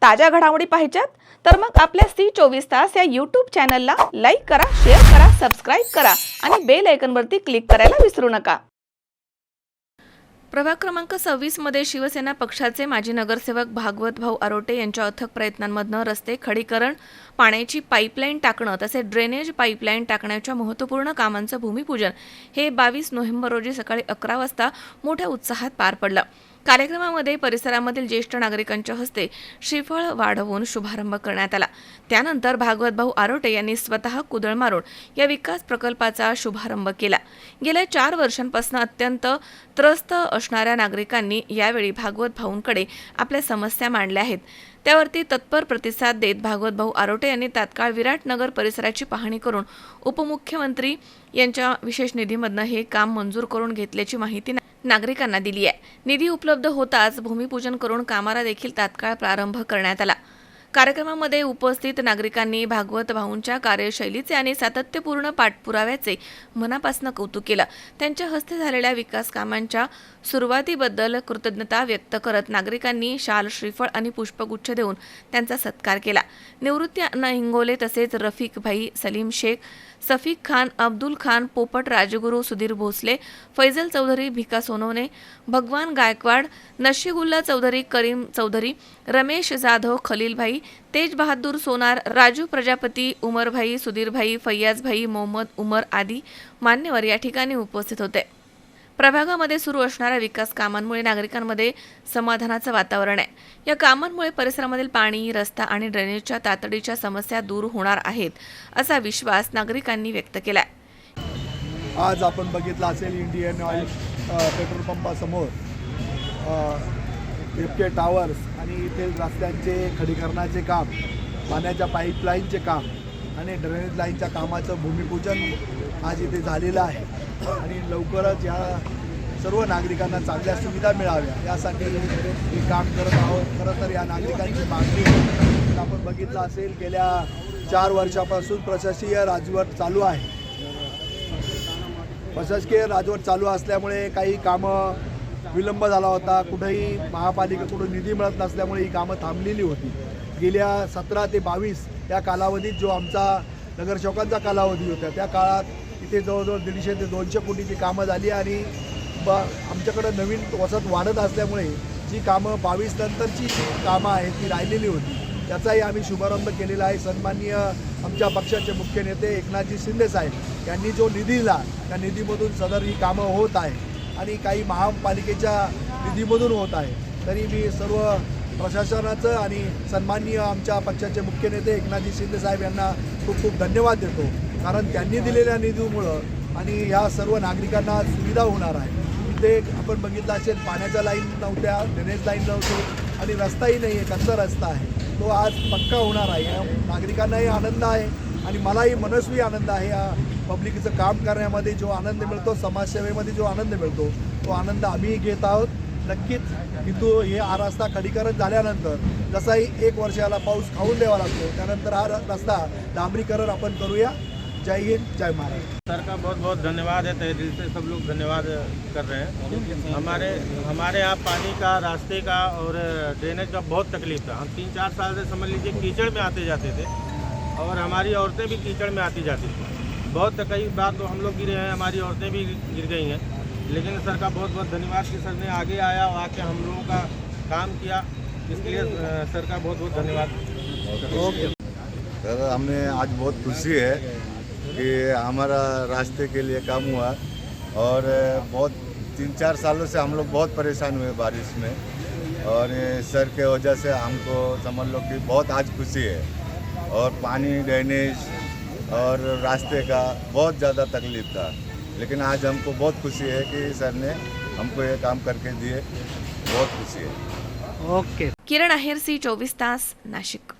ताज्या घडामोडी पाहिजेत तर मग आपल्या C24 या YouTube चॅनलला लाईक करा, शेअर करा, सबस्क्राइब करा आणि बेल आयकॉनवरती क्लिक करायला विसरू नका। प्रभाग क्रमांक 26 मध्ये शिवसेना पक्षाचे माजी नगरसेवक भागवत भाऊ आरोटे यांच्या अथक प्रयत्नांमधनं रस्ते खडीकरण, पाण्याची पाईपलाईन टाकणं तसेच ड्रेनेज पाईपलाईन टाकण्याच्या महत्त्वपूर्ण कामांचं भूमिपूजन हे 22 नोव्हेंबर रोजी सकाळी 11 वाजता मोठ्या उत्साहात पार पडलं। कार्यक्रमामध्ये परिसरामधील ज्येष्ठ नागरिकांच्या हस्ते श्रीफळ वाढवून शुभारंभ करण्यात आला। त्यानंतर भागवत भाऊ आरोटे यांनी स्वतः कुदळ मारून या विकास प्रकल्पाचा शुभारंभ केला। गेल्या 4 वर्षांपासून अत्यंत त्रस्त असणाऱ्या नागरिकांनी यावेळी भागवत भाऊंकडे आपल्या समस्या मांडल्या आहेत। त्यावरती तत्पर प्रतिसाद देत भागवत भाऊ आरोटे यांनी तात्काळ विराटनगर परिसराची पाहणी करून उपमुख्यमंत्री यांच्या विशेष निधीमधनं हे काम मंजूर करून घेतल्याची माहिती नागरिकांना दिली आहे। निधी उपलब्ध होताच भूमिपूजन करून कामाला देखील तात्काळ प्रारंभ करण्यात आला। कार्यक्रमामध्ये उपस्थित नागरिकांनी भागवत भाऊंच्या कार्यशैलीचे आणि सातत्यपूर्ण पाठपुराव्याचे मनापासून कौतुक केलं। त्यांच्या हस्ते झालेल्या विकास कामांच्या सुरुवातीबद्दल कृतज्ञता व्यक्त करत नागरिकांनी शाल, श्रीफळ आणि पुष्पगुच्छ देऊन त्यांचा सत्कार केला। निवृत्ती अण्णा हिंगोले तसेच रफिक भाई, सलीम शेख, सफीक खान, अब्दुल खान, पोपट राजगुरू, सुधीर भोसले, फैजल चौधरी, भिका सोनवणे, भगवान गायकवाड, नशीगुल्ला चौधरी, करीम चौधरी, रमेश जाधव, खलील भाई, तेज बहादूर सोनार, राजू प्रजापती, उमर भाई, सुधीर भाई, फैयाज भाई, मोहम्मद उमर आदी मान्यवर या ठिकाणी उपस्थित होते। प्रभागामध्ये सुरू असणाऱ्या विकास कामांमुळे नागरिकांमध्ये समाधानाचं वातावरण आहे। या कामांमुळे परिसरामधील पाणी, रस्ता आणि ड्रेनेजच्या तातडीच्या समस्या दूर होणार आहेत असा विश्वास नागरिकांनी व्यक्त केलाय। आज आपण बघितलं असेल इंडियन ऑइल पेट्रोल पंपासमोर इफके टावर्स आणि येथील रस्त्यांचे खडीकरणाचे काम, पाण्याच्या पाईपलाईनचे काम आणि ड्रेनेज लाईनच्या कामाचं भूमिपूजन आज इथे झालेलं आहे आणि लवकरच या सर्व नागरिकांना चांगल्या सुविधा मिळाव्या यासाठी हे काम करत आहोत। खरं तर या नागरिकांची मागणी आहे। आपण बघितलं असेल गेल्या 4 वर्षापासून प्रशासकीय राजवट चालू आहे। प्रशासकीय राजवट चालू असल्यामुळे काही कामं विलंब झाला होता, कुठेही महापालिकेकडून निधी मिळत नसल्यामुळे ही कामं थांबलेली होती। गेल्या 17 ते 22 या कालावधीत जो आमचा नगरसेवकांचा कालावधी होता त्या काळात इथे जवळजवळ 150 ते 200 कोटीची कामं झाली आणि आमच्याकडं नवीन वसत वाढत असल्यामुळे जी कामं 22 नंतरची जी कामं आहेत ती राहिलेली होती त्याचाही आम्ही शुभारंभ केलेला आहे। सन्माननीय आमच्या पक्षाचे मुख्य नेते एकनाथजी शिंदे साहेब यांनी जो निधी दिला त्या निधीमधून सदर ही कामं होत आहे आणि काही महापालिकेच्या निधीमधून होत आहे। तरी मी सर्व प्रशासनाचं आणि सन्माननीय आमच्या पक्षाचे मुख्य नेते एकनाथजी शिंदे साहेब यांना खूप खूप धन्यवाद देतो, कारण त्यांनी दिलेल्या निधीमुळं आणि ह्या सर्व नागरिकांना सुविधा होणार आहे। इथे आपण बघितलं असेल पाण्याच्या लाईन नव्हत्या, ड्रेनेज लाईन नव्हती आणि रस्ताही नाही आहे, कच्चा रस्ता आहे, तो आज पक्का होणार आहे। नागरिकांनाही आनंद आहे आणि मलाही मनस्वी आनंद आहे। या पब्लिकचं काम करण्यामध्ये जो आनंद मिळतो, समाजसेवेमध्ये जो आनंद मिळतो तो आनंद आम्ही घेत आहोत। नक्कीच इथून हे हा रस्ता खडीकरण झाल्यानंतर जसाही 1 वर्षाला पाऊस खाऊन द्यावा लागतो त्यानंतर हा रस्ता डांबरीकरण आपण करूया। जय हिंद, जय महाराष्ट्र। सर का बहुत बहुत धन्यवाद है, तहे दिल से सब लोग धन्यवाद कर रहे हैं। हमारे यहाँ पानी का, रास्ते का और ड्रेनेज का बहुत तकलीफ था। हम 3-4 साल से समझ लीजिए कीचड़ में आते जाते थे और हमारी औरतें भी कीचड़ में आती जाती थी। बहुत कई बार तो हम लोग गिरे हैं, हमारी औरतें भी गिर गई हैं, लेकिन सर का बहुत बहुत धन्यवाद कि सर ने आगे आया और आके हम लोगों का काम किया, इसके लिए सर का बहुत बहुत धन्यवाद। ओके सर, हमें आज बहुत खुशी है कि हमारा रास्ते के लिए काम हुआ और बहुत 3-4 सालों से हम लोग बहुत परेशान हुए बारिश में और सर के वजह से हमको समझ लो कि बहुत आज खुशी है। और पानी, ड्रेनेज और रास्ते का बहुत ज़्यादा तकलीफ था, लेकिन आज हमको बहुत खुशी है कि सर ने हमको ये काम करके दिए, बहुत खुशी है। ओके। किरण आहेर, C24 नाशिक।